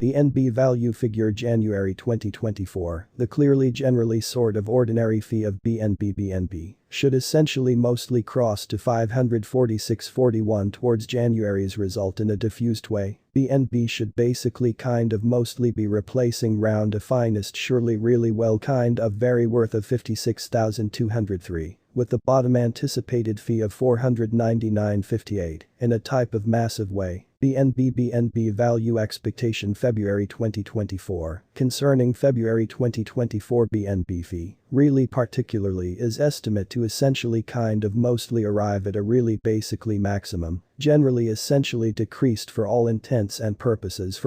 BNB value figure January 2024. The clearly generally sort of ordinary fee of BNB should essentially mostly cross to 546.41 towards January's result in a diffused way. BNB should basically kind of mostly be replacing round a finest surely really well kind of very worth of 56,203. With the bottom anticipated fee of 499.58 in a type of massive way. BNB value expectation February 2024. Concerning February 2024 BNB fee, really particularly is estimate to essentially kind of mostly arrive at a really basically maximum, generally essentially decreased for all intents and purposes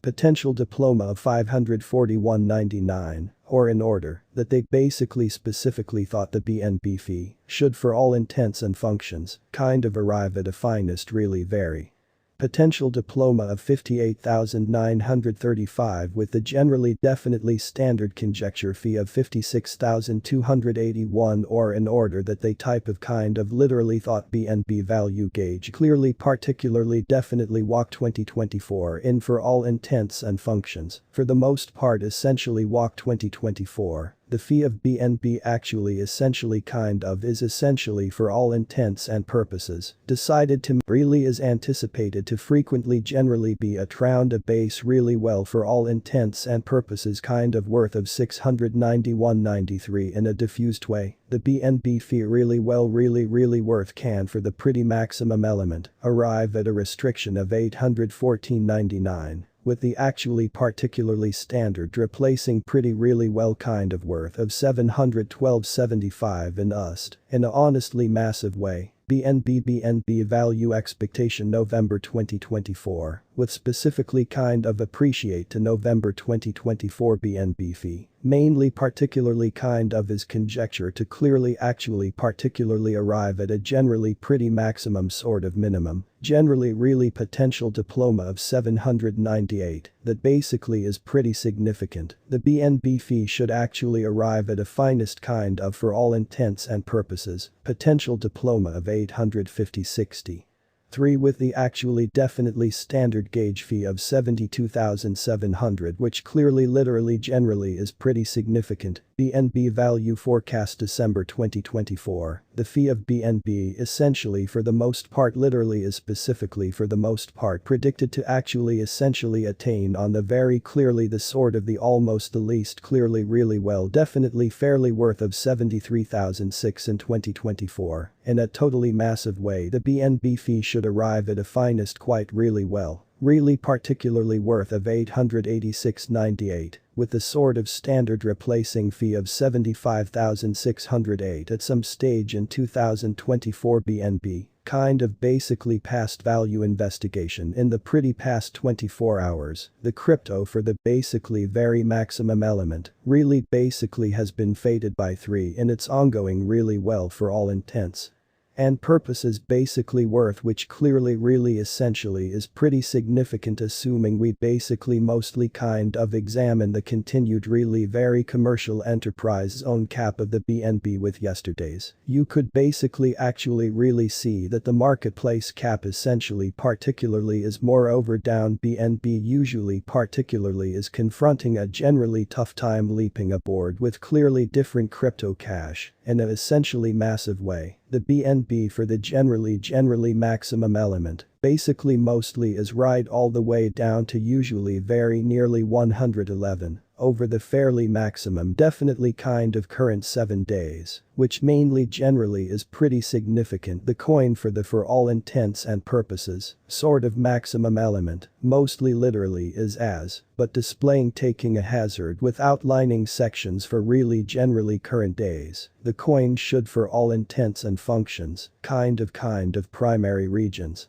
potential diploma of 541.99. Or in order that they basically specifically thought the BNB fee should for all intents and functions kind of arrive at a finest really very potential diploma of 58,935 with the generally definitely standard conjecture fee of 56,281 or in order that they type of kind of literally thought BNB value gauge clearly particularly definitely walk 2024 in for all intents and functions for the most part essentially walk 2024. The fee of BNB actually essentially kind of is essentially for all intents and purposes decided to really is anticipated to frequently generally be at round a base really well for all intents and purposes kind of worth of 691.93 in a diffused way. The BNB fee really well really worth can for the pretty maximum element arrive at a restriction of 814.99. With the actually particularly standard replacing pretty really well kind of worth of 712.75 in USD in a honestly massive way. BNB value expectation November 2024 with specifically kind of appreciate to November 2024 BNB fee mainly particularly kind of is conjecture to clearly actually particularly arrive at a generally pretty maximum sort of minimum generally really potential diploma of 798 that basically is pretty significant. The BNB fee should actually arrive at a finest kind of for all intents and purposes potential diploma of 850.60. 3 with the actually definitely standard gauge fee of 72,700 which clearly literally generally is pretty significant. BNB value forecast December 2024. The fee of BNB essentially for the most part literally is specifically for the most part predicted to actually essentially attain on the very clearly the sort of the almost the least clearly really well definitely fairly worth of 73,006 in 2024. In a totally massive way the BNB fee should arrive at a finest quite really well. Really particularly worth of 886.98 with the sort of standard replacing fee of 75,608 at some stage in 2024 BNB kind of basically past value investigation in the pretty past 24 hours. The crypto for the basically very maximum element really basically has been faded by 3 in its ongoing really well for all intents and purposes basically worth which clearly really essentially is pretty significant assuming we basically mostly kind of examine the continued really very commercial enterprise zone cap of the BNB with yesterday's. You could basically actually really see that the marketplace cap essentially particularly is moreover down BNB usually particularly is confronting a generally tough time leaping aboard with clearly different crypto cash in an essentially massive way. The BNB for the generally maximum element basically mostly is right all the way down to usually very nearly 111 over the fairly maximum definitely kind of current 7 days, which mainly generally is pretty significant. The coin for the for all intents and purposes sort of maximum element mostly literally is as, but displaying taking a hazard with outlining sections for really generally current days. The coin should for all intents and functions kind of primary regions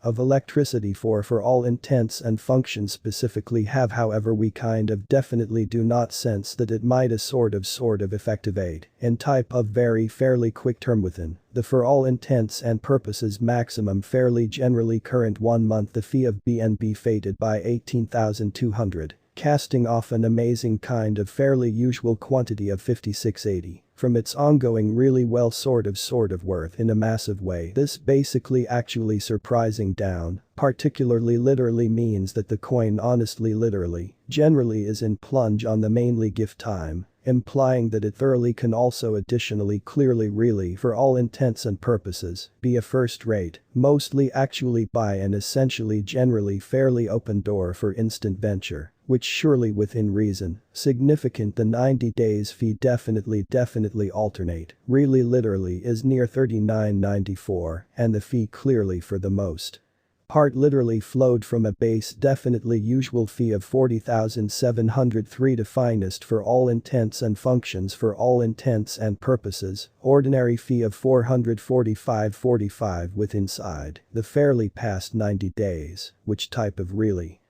of electricity for all intents and functions specifically have however we kind of definitely do not sense that it might a sort of effective aid in type of very fairly quick term within the for all intents and purposes maximum fairly generally current 1 month the fee of BNB faded by 18,200 casting off an amazing kind of fairly usual quantity of 5680. From its ongoing really well sort of worth in a massive way. This basically actually surprising down, particularly literally means that the coin honestly literally, generally is in plunge on the mainly gift time, implying that it thoroughly can also additionally clearly really for all intents and purposes be a first-rate, mostly actually buy and essentially generally fairly open door for instant venture, which surely within reason, significant the 90 days fee definitely alternate, really literally is near 39.94 and the fee clearly for the most part literally flowed from a base definitely usual fee of 40,703 to finest for all intents and functions for all intents and purposes, ordinary fee of 445.45 with inside the fairly past 90 days, which type of really